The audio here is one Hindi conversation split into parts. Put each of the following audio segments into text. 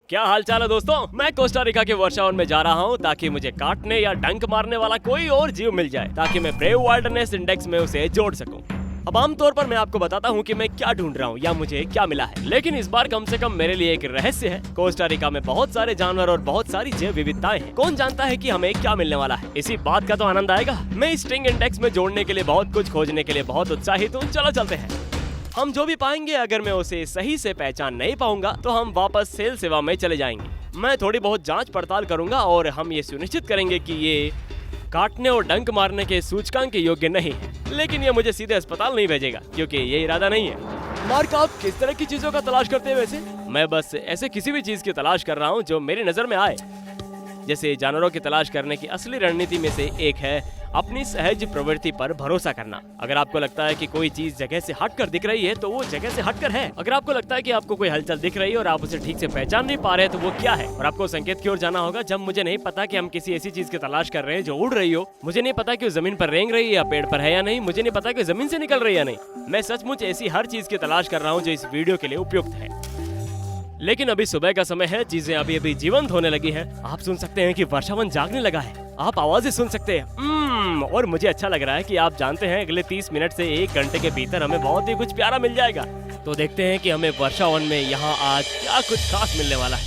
क्या हाल चाल है दोस्तों। मैं कोस्टारिका के वर्षावन में जा रहा हूँ ताकि मुझे काटने या डंक मारने वाला कोई और जीव मिल जाए ताकि मैं ब्रेव वाइल्डनेस इंडेक्स में उसे जोड़ सकूं। अब आमतौर पर मैं आपको बताता हूँ कि मैं क्या ढूंढ रहा हूँ या मुझे क्या मिला है, लेकिन इस बार कम से कम मेरे लिए एक रहस्य है। कोस्टारिका में बहुत सारे जानवर और बहुत सारी जैव विविधताएं हैं। कौन जानता है कि हमें क्या मिलने वाला है। इसी बात का तो आनंद आएगा। मैं इस स्ट्रिंग इंडेक्स में जोड़ने के लिए बहुत कुछ खोजने के लिए बहुत उत्साहित हूँ। चलो चलते हैं। हम जो भी पाएंगे, अगर मैं उसे सही से पहचान नहीं पाऊंगा तो हम वापस सेल सेवा में चले जाएंगे। मैं थोड़ी बहुत जांच पड़ताल करूंगा और हम ये सुनिश्चित करेंगे कि ये काटने और डंक मारने के सूचकांक के योग्य नहीं है, लेकिन ये मुझे सीधे अस्पताल नहीं भेजेगा क्योंकि ये इरादा नहीं है। मार्क, आप किस तरह की चीजों का तलाश करते हैं वैसे? मैं बस ऐसे किसी भी चीज की तलाश कर रहा हूँ जो मेरी नजर में आए। जैसे जानवरों की तलाश करने की असली रणनीति में से एक है अपनी सहज प्रवृत्ति पर भरोसा करना। अगर आपको लगता है कि कोई चीज जगह से हटकर दिख रही है तो वो जगह से हटकर है। अगर आपको लगता है कि आपको कोई हलचल दिख रही है और आप उसे ठीक से पहचान नहीं पा रहे तो वो क्या है। और आपको संकेत की ओर जाना होगा जब मुझे नहीं पता कि हम किसी ऐसी चीज की तलाश कर रहे हैं जो उड़ रही हो। मुझे नहीं पता कि वो जमीन पर रेंग रही है या पेड़ पर है या नहीं। मुझे नहीं पता कि जमीन से निकल रही है या नहीं। मैं सचमुच ऐसी हर चीज की तलाश कर रहा हूँ जो इस वीडियो के लिए उपयुक्त है। लेकिन अभी सुबह का समय है, चीजें अभी अभी जीवंत होने लगी है। आप सुन सकते हैं कि वर्षावन जागने लगा है। आप आवाजें सुन सकते हैं। और मुझे अच्छा लग रहा है कि आप जानते हैं अगले 30 मिनट से 1 घंटे के भीतर हमें बहुत ही कुछ प्यारा मिल जाएगा। तो देखते हैं कि हमें वर्षावन में यहाँ आज क्या कुछ खास मिलने वाला है।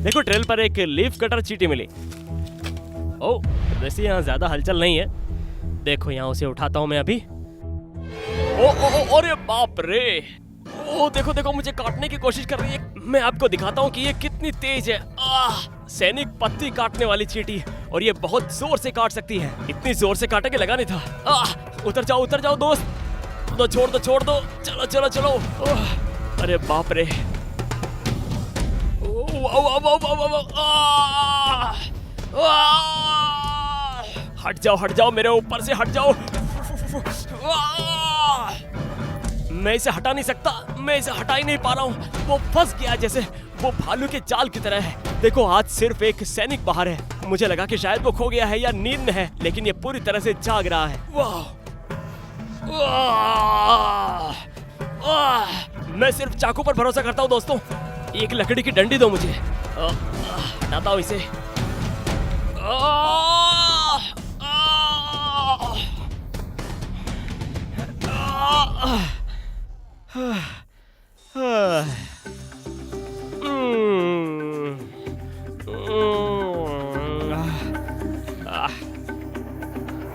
देखो, ट्रेल पर एक लीफ कटर चींटी मिली। ओह, वैसे यहाँ ज्यादा हलचल नहीं है। देखो, यहाँ उसे उठाता हूँ मैं अभी। अरे बाप रे! ओ देखो देखो, मुझे काटने की कोशिश कर रही है। मैं आपको दिखाता हूँ कि ये कितनी तेज है। सैनिक पत्ती काटने वाली चींटी, और ये बहुत जोर से काट सकती है। इतनी जोर से काटे के लगा नहीं था। उतर जाओ दोस्त। छोड़ दो। चलो चलो। अरे बाप रे! हट जाओ मेरे ऊपर से, हट जाओ। मैं इसे हटा नहीं सकता। मैं इसे हटा ही नहीं पा रहा हूँ। वो फंस गया जैसे वो भालू के जाल की तरह है। देखो, आज सिर्फ एक सैनिक बाहर है। मुझे लगा कि शायद वो खो गया है या नींद में है, लेकिन ये पूरी तरह से जाग रहा है। मैं सिर्फ चाकू पर भरोसा करता हूँ दोस्तों। एक लकड़ी की डंडी दो मुझे। हटाता हूँ इसे।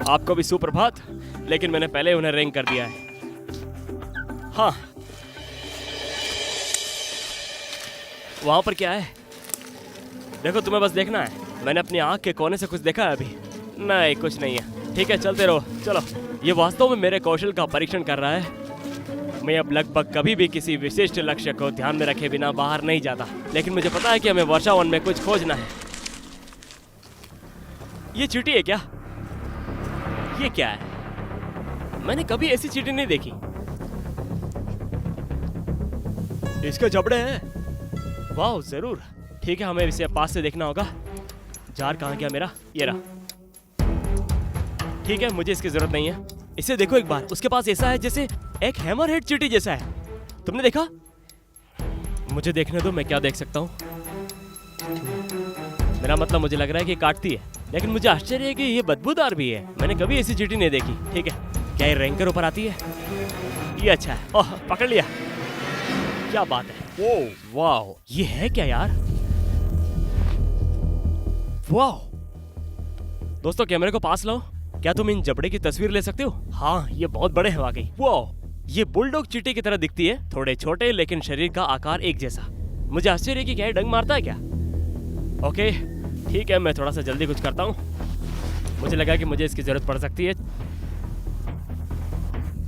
आपको भी सुप्रभात, लेकिन मैंने पहले उन्हें रिंग कर दिया है। हाँ, वहां पर क्या है? देखो, तुम्हें बस देखना है। मैंने अपनी आंख के कोने से कुछ देखा है अभी। नहीं, कुछ नहीं है। ठीक है, चलते रहो। चलो, ये वास्तव में मेरे कौशल का परीक्षण कर रहा है। मैं अब लगभग कभी भी किसी विशिष्ट लक्ष्य को ध्यान में रखे बिना बाहर नहीं जाता, लेकिन मुझे पता है कि हमें वर्षावन में कुछ खोजना है। ये चींटी है क्या? ये क्या है? मैंने कभी ऐसी चींटी नहीं देखी। इसके जबड़े हैं। वाह, जरूर। ठीक है, हमें इसे पास से देखना होगा। जार कहाँ गया मेरा? ये रहा। ठीक है, मुझे इसकी जरूरत नहीं है। इसे देखो एक बार। उसके पास ऐसा है जैसे एक हैमरहेड चींटी जैसा है। तुमने देखा? मुझे देखने दो, मैं क्या देख सकता हूँ। मेरा मतलब, मुझे लग रहा है कि काटती है, लेकिन मुझे आश्चर्य है कि ये बदबूदार भी है। मैंने कभी ऐसी चींटी नहीं देखी। ठीक है, क्या ये रैंकर ऊपर आती है? ये अच्छा है। ओह, पकड़ लिया। क्या बात है। ओह वाह, ये है क्या यार? वाह दोस्तों, कैमरे को पास लाओ। क्या तुम इन जबड़े की तस्वीर ले सकते हो? हाँ, ये बहुत बड़े हैं वाकई। वाह, ये बुलडॉग चींटी की तरह दिखती है। थोड़े छोटे, लेकिन शरीर का आकार एक जैसा। मुझे आश्चर्य है कि क्या ये डंक मारता है क्या? ओके, ठीक है, मैं थोड़ा सा जल्दी कुछ करता हूँ। मुझे लगा कि मुझे इसकी जरूरत पड़ सकती है।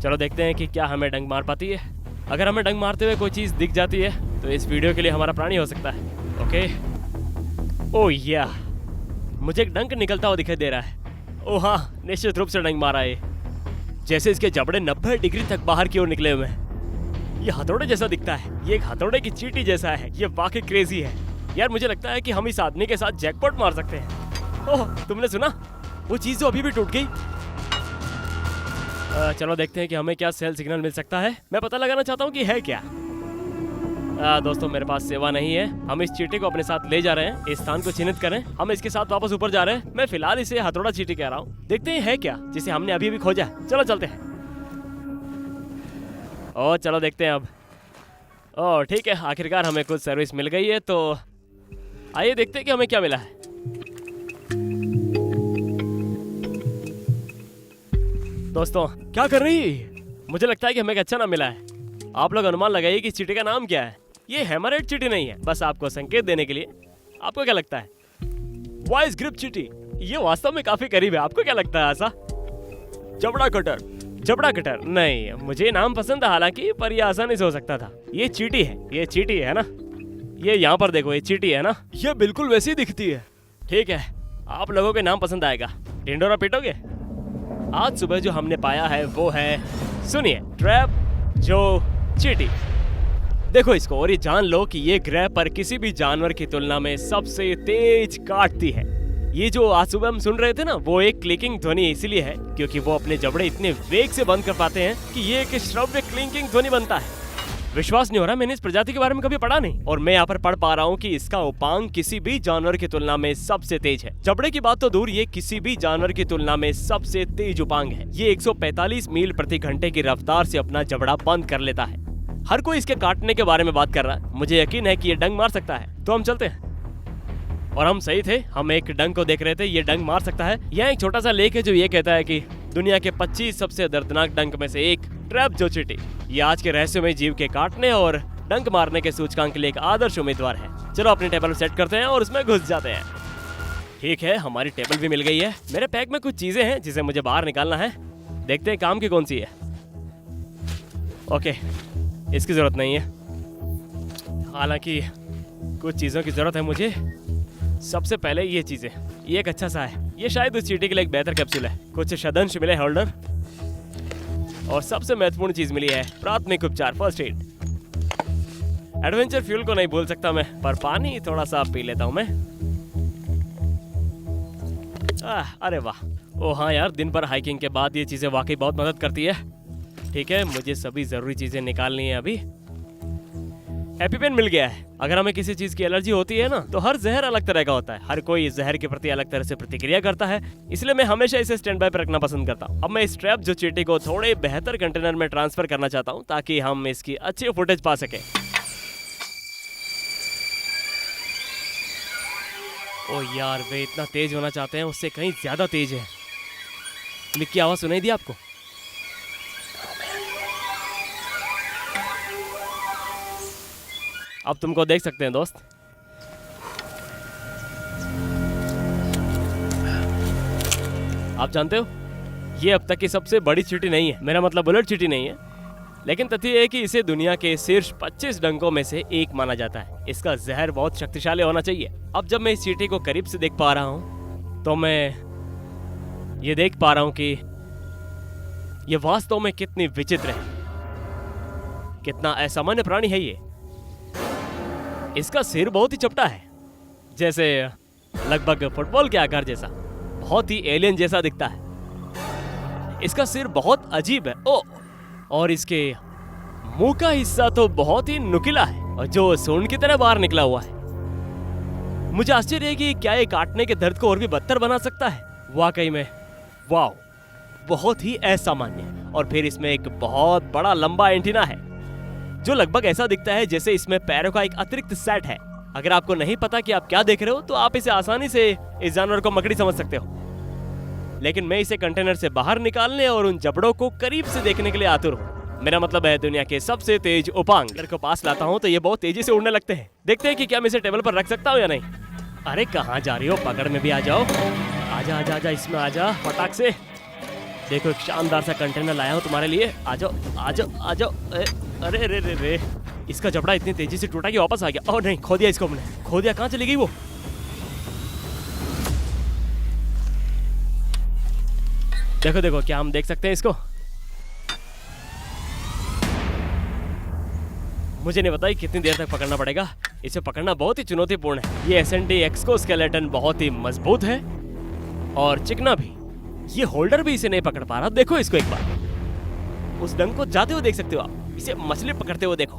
चलो देखते हैं कि क्या हमें डंक मार पाती है। अगर हमें डंक मारते हुए कोई चीज दिख जाती है तो इस वीडियो के लिए हमारा प्राणी हो सकता है। ओके। ओह या, मुझे एक डंक निकलता हुआ दिखाई दे रहा है। ओह हाँ, निश्चित रूप से डंक मारा है। जैसे इसके जबड़े 90 डिग्री तक बाहर की ओर निकले हुए हैं। ये हथौड़े जैसा दिखता है। ये एक हथौड़े की चींटी जैसा है। ये वाकई क्रेजी है यार। मुझे लगता है कि हम इस आदमी के साथ जैकपॉट मार सकते हैं। ओह, तुमने सुना? वो चीज जो अभी भी टूट गई। चलो देखते हैं कि हमें क्या सेल सिग्नल मिल सकता है। मैं पता लगाना चाहता हूँ कि है क्या। दोस्तों मेरे पास सेवा नहीं है, हम इस चींटी को अपने साथ ले जा रहे हैं, इस स्थान को चिन्हित करें, हम इसके साथ वापस ऊपर जा रहे हैं। मैं फिलहाल इसे हथौड़ा चींटी कह रहा हूँ, देखते हैं है क्या जिसे हमने अभी भी खोजा है। चलो चलते हैं। ओ चलो देखते हैं अब। ओ ठीक है, आखिरकार हमें कुछ सर्विस मिल गई है, तो आइए देखते हैं कि हमें क्या मिला है। दोस्तों क्या कर रही है? मुझे लगता है कि हमें एक अच्छा नाम मिला है। आप लोग अनुमान लगाइए कि चींटी का नाम क्या है। ये हैमरहेड चींटी नहीं है, बस आपको संकेत देने के लिए। आपको क्या लगता है? वाइस ग्रिप चींटी। ये वास्तव में काफी करीब है। आपको क्या लगता है ऐसा? जबड़ा कटर। जबड़ा कटर नहीं, मुझे नाम पसंद था हालांकि, पर ये आसानी से हो सकता था। ये चींटी है, ये चींटी है ना, ये यहाँ पर देखो, ये चींटी है ना, ये बिल्कुल वैसी दिखती है। ठीक है, आप लोगों के नाम पसंद आएगा। ढिंडोरा पीटोगे? आज सुबह जो हमने पाया है वो है, सुनिए, ट्रैप जो चींटी। देखो इसको और ये जान लो कि ये ग्रह पर किसी भी जानवर की तुलना में सबसे तेज काटती है। ये जो आज सुबह हम सुन रहे थे ना, वो एक क्लिकिंग ध्वनि इसलिए है क्योंकि वो अपने जबड़े इतने वेग से बंद कर पाते हैं कि ये एक श्रव्य क्लिकिंग ध्वनि बनता है। विश्वास नहीं हो रहा, मैंने इस प्रजाति के बारे में कभी पढ़ा नहीं, और मैं यहाँ पर पढ़ पा रहा हूँ कि इसका उपांग किसी भी जानवर की तुलना में सबसे तेज है। जबड़े की बात तो दूर, ये किसी भी जानवर की तुलना में सबसे तेज उपांग है। ये 145 मील प्रति घंटे की रफ्तार से अपना जबड़ा बंद कर लेता है। हर कोई इसके काटने के बारे में बात कर रहा है। मुझे यकीन है कि ये डंक मार सकता है, तो हम चलते हैं। और हम सही थे, हम एक डंक को देख रहे थे, ये डंक मार सकता है। यहाँ एक छोटा सा लेख है जो ये कहता है कि दुनिया के 25 सबसे दर्दनाक डंक में से एक ट्रैप जो चींटी, ये आज के रहस्यमय जीव के काटने और डंक मारने के सूचकांक के लिए एक आदर्श उम्मीदवार है। चलो अपनी टेबल सेट करते हैं और उसमें घुस जाते हैं। ठीक है, हमारी टेबल भी मिल गई है। मेरे पैक में कुछ चीजें हैं जिसे मुझे बाहर निकालना है। देखते हैं काम की कौन सी है। ओके, इसकी जरूरत नहीं है, हालांकि कुछ चीजों की जरूरत है मुझे। सबसे पहले ये चीजें, ये एक अच्छा सा है, ये शायद उस चींटी के लिए एक बेहतर कैप्सूल है। कुछ शतंश मिले होल्डर, और सबसे महत्वपूर्ण चीज मिली है प्राथमिक उपचार, फर्स्ट एड। एडवेंचर फ्यूल को नहीं भूल सकता मैं, पर पानी थोड़ा सा पी लेता हूं मैं। अरे वाह, ओ हाँ यार, दिन भर हाइकिंग के बाद ये चीजें वाकई बहुत मदद करती है। ठीक है, मुझे सभी जरूरी चीजें निकालनी है अभी। एपिपेन मिल गया है। अगर हमें किसी चीज की एलर्जी होती है ना, तो हर जहर अलग तरह का होता है। हर कोई इस जहर के प्रति अलग तरह से प्रतिक्रिया करता है, इसलिए मैं हमेशा इसे स्टैंड बाय पर रखना पसंद करता हूँ। अब मैं इस ट्रैप जो चींटी को थोड़े बेहतर कंटेनर में ट्रांसफर करना चाहता हूँ ताकि हम इसकी अच्छी फुटेज पा सके। ओ यार, वे इतना तेज होना चाहते हैं, उससे कहीं ज्यादा तेज है। क्लिक की आवाज सुनाई दी आपको? अब तुमको देख सकते हैं दोस्त। आप जानते हो, ये अब तक की सबसे बड़ी चींटी नहीं है, मेरा मतलब बुलेट चींटी नहीं है, लेकिन तथ्य है कि इसे दुनिया के शीर्ष 25 डंकों में से एक माना जाता है। इसका जहर बहुत शक्तिशाली होना चाहिए। अब जब मैं इस चींटी को करीब से देख पा रहा हूं, तो मैं ये देख पा रहा हूं कि ये वास्तव में कितनी विचित्र है, कितना असामान्य प्राणी है ये। इसका सिर बहुत ही चपटा है, जैसे लगभग फुटबॉल के आकार जैसा, बहुत ही एलियन जैसा दिखता है। इसका सिर बहुत अजीब है। ओ, और इसके मुंह का हिस्सा तो बहुत ही नुकीला है और जो सूंड की तरह बाहर निकला हुआ है। मुझे आश्चर्य है कि क्या ये काटने के दर्द को और भी बदतर बना सकता है। वाकई में वाह, बहुत ही असामान्य। और फिर इसमें एक बहुत बड़ा लंबा एंटीना है जो लगभग ऐसा दिखता है जैसे इसमें पैरों का एक अतिरिक्त सेट है। अगर आपको नहीं पता कि आप क्या देख रहे हो, तो आप इसे आसानी से इस जानवर को मकड़ी समझ सकते हो, लेकिन मैं इसे कंटेनर से बाहर निकालने और उन जबड़ों को करीब से देखने के लिए आतुर हूँ। मेरा मतलब है दुनिया के सबसे तेज उपांग को पास लाता हूँ तो ये बहुत तेजी से उड़ने लगते हैं। देखते हैं कि क्या मैं इसे टेबल पर रख सकता हूँ या नहीं। अरे कहाँ जा रही हो, पकड़ में भी आ जाओ। आजा आजा आजा, इसमें आजा फटाक से। देखो एक शानदार सा कंटेनर लाया हूँ तुम्हारे लिए, आ जाओ आ जाओ आ जाओ। अरे रे रे रे, इसका जबड़ा इतनी तेजी से टूटा कि वापस आ गया। ओह नहीं, खो दिया इसको हमने, खो दिया। कहाँ चली गई वो? देखो देखो, क्या हम देख सकते हैं इसको? मुझे नहीं पता कितनी देर तक पकड़ना पड़ेगा। इसे पकड़ना बहुत ही चुनौतीपूर्ण है। ये एसएनडी एक्सोस्केलेटन बहुत ही मजबूत है और चिकना भी। ये होल्डर भी इसे नहीं पकड़ पा रहा। देखो इसको एक बार, उस डंक को जाते हुए देख सकते हो आप। इसे मछली पकड़ते हुए देखो।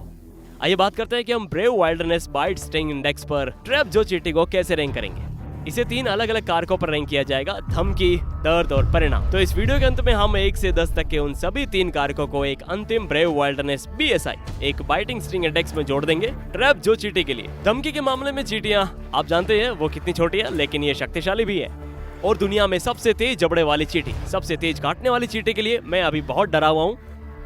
आइए बात करते हैं कि हम brave wildness bite sting index पर ट्रैप जो चींटी को कैसे रैंक करेंगे। इसे 3 अलग अलग कारकों पर रैंक किया जाएगा, धमकी, दर्द और परिणाम। तो इस वीडियो के अंत में हम 1 से 10 तक के उन सभी 3 कारकों को एक अंतिम ब्रेव वाइल्डनेस BSI एक बाइटिंग स्टिंग इंडेक्स में जोड़ देंगे ट्रैप जो चींटी के लिए। धमकी के मामले में चींटियां आप जानते हैं वो कितनी छोटी है, लेकिन ये शक्तिशाली भी है और दुनिया में सबसे तेज जबड़े वाली चींटी, सबसे तेज काटने वाली चींटी के लिए मैं अभी बहुत डरा हुआ हूँ।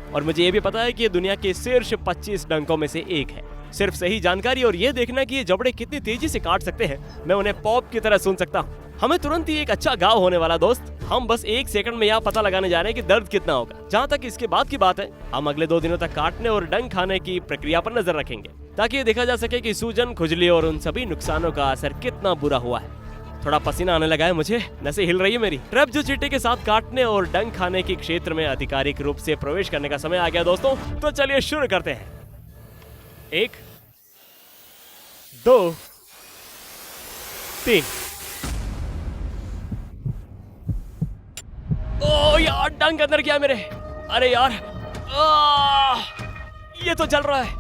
और मुझे ये भी पता है कि ये दुनिया के शीर्ष 25 डंकों में से एक है। सिर्फ सही जानकारी और ये देखना कि ये जबड़े कितनी तेजी से काट सकते हैं, मैं उन्हें पॉप की तरह सुन सकता हूँ। हमें तुरंत ही एक अच्छा गाँव होने वाला दोस्त। हम बस 1 सेकंड में यहाँ पता लगाने जा रहे हैं कि दर्द कितना होगा। जहाँ तक इसके बाद की बात है, हम अगले 2 दिनों तक काटने और डंक खाने की प्रक्रिया पर नजर रखेंगे, ताकि ये देखा जा सके कि सूजन, खुजली और उन सभी नुकसानों का असर कितना बुरा हुआ है। थोड़ा पसीना आने लगा है मुझे, नसें हिल रही है मेरी। ट्रैप जो चींटी के साथ काटने और डंक खाने के क्षेत्र में आधिकारिक रूप से प्रवेश करने का समय आ गया दोस्तों। तो चलिए शुरू करते हैं। 1 2 3। ओ यार, डंक अंदर गया मेरे। अरे यार, ये तो जल रहा है।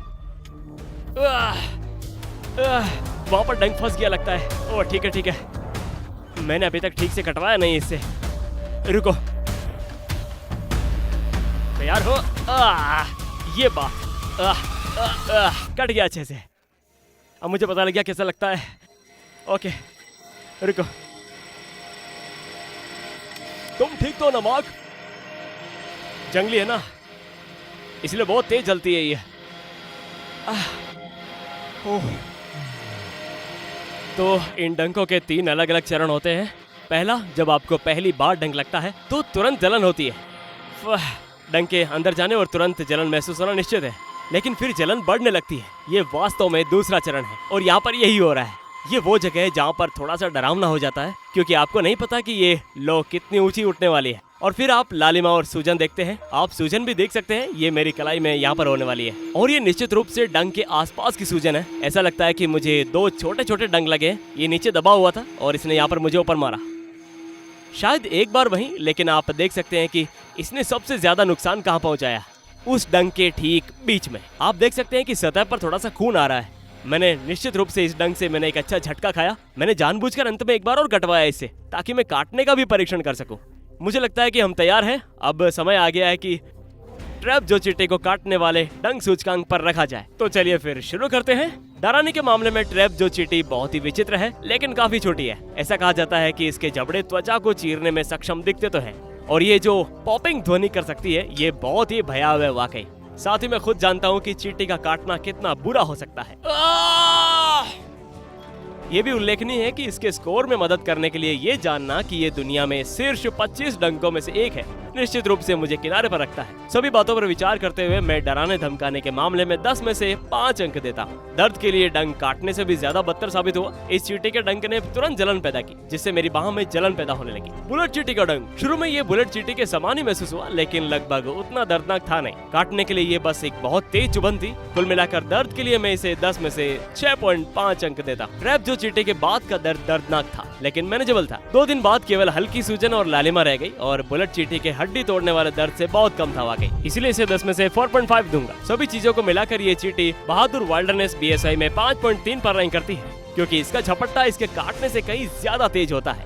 वहां पर डंक फंस गया लगता है। ओ ठीक है ठीक है, मैंने अभी तक ठीक से कटवाया नहीं इससे। रुको, तैयार हो? ये बात कट गया अच्छे से। अब मुझे पता लग गया कैसा लगता है। ओके रुको, तुम ठीक तो ना मार्क? जंगली है ना, इसलिए बहुत तेज जलती है ये। ओह, तो इन डंकों के 3 अलग अलग चरण होते हैं। पहला, जब आपको पहली बार डंक लगता है तो तुरंत जलन होती है। डंक के अंदर जाने और तुरंत जलन महसूस होना निश्चित है, लेकिन फिर जलन बढ़ने लगती है। ये वास्तव में दूसरा चरण है और यहाँ पर यही हो रहा है। ये वो जगह है जहाँ पर थोड़ा सा डरावना हो जाता है, क्योंकि आपको नहीं पता कि ये लो कितनी ऊंची उठने वाली है। और फिर आप लालिमा और सूजन देखते हैं। आप सूजन भी देख सकते हैं, ये मेरी कलाई में यहाँ पर होने वाली है और ये निश्चित रूप से डंक के आसपास की सूजन है। ऐसा लगता है कि मुझे 2 छोटे छोटे डंक लगे। ये नीचे दबा हुआ था और इसने यहाँ पर मुझे ऊपर मारा, शायद एक बार वहीं, लेकिन आप देख सकते हैं कि इसने सबसे ज्यादा नुकसान कहाँ पहुँचाया, उस डंक के ठीक बीच में। आप देख सकते हैं कि सतह पर थोड़ा सा खून आ रहा है। मैंने निश्चित रूप से इस डंक से मैंने एक अच्छा झटका खाया। मैंने जानबूझकर अंत में एक बार और कटवाया इसे, ताकि मैं काटने का भी परीक्षण कर सकूं। मुझे लगता है कि हम तैयार हैं। अब समय आ गया है कि ट्रैप जो चींटी को काटने वाले डंक सूचकांक पर रखा जाए। तो चलिए फिर शुरू करते हैं। डराने के मामले में ट्रैप जो चींटी बहुत ही विचित्र है, लेकिन काफी छोटी है। ऐसा कहा जाता है कि इसके जबड़े त्वचा को चीरने में सक्षम दिखते तो हैं, और ये जो पॉपिंग ध्वनि कर सकती है, ये बहुत ही भयावह है वाकई। साथ ही मैं खुद जानता हूँ कि चींटी का काटना कितना बुरा हो सकता है। ये भी उल्लेखनीय है कि इसके स्कोर में मदद करने के लिए ये जानना कि ये दुनिया में शीर्ष 25 डंकों में से एक है, निश्चित रूप से मुझे किनारे पर रखता है। सभी बातों पर विचार करते हुए मैं डराने धमकाने के मामले में 10 में से 5 अंक देता हूँ। दर्द के लिए डंक काटने से भी ज्यादा बदतर साबित हुआ। इस चींटी के डंक ने तुरंत जलन पैदा की, जिससे मेरी बाह में जलन पैदा होने लगी। बुलेट चींटी का डंक, शुरू में ये बुलेट चींटी के समान ही महसूस हुआ, लेकिन लगभग उतना दर्दनाक था नहीं। काटने के लिए ये बस एक बहुत तेज चुभन थी। कुल मिलाकर दर्द के लिए मैं इसे 10 में से 6.5 अंक देता। ट्रैप जो चींटी के बाद का दर्द दर्दनाक था, लेकिन मैनेजेबल था। 2 दिन बाद केवल हल्की सूजन और लालिमा रह गई, और बुलेट चींटी के हड्डी तोड़ने वाले दर्द से बहुत कम था वाकई। इसलिए इसे 10 में से 4.5 दूंगा। सभी चीजों को मिलाकर ये चींटी बहादुर वाइल्डनेस BSI में 5.3 पर रैंक करती है, क्योंकि इसका झपट्टा इसके काटने से कहीं ज्यादा तेज होता है।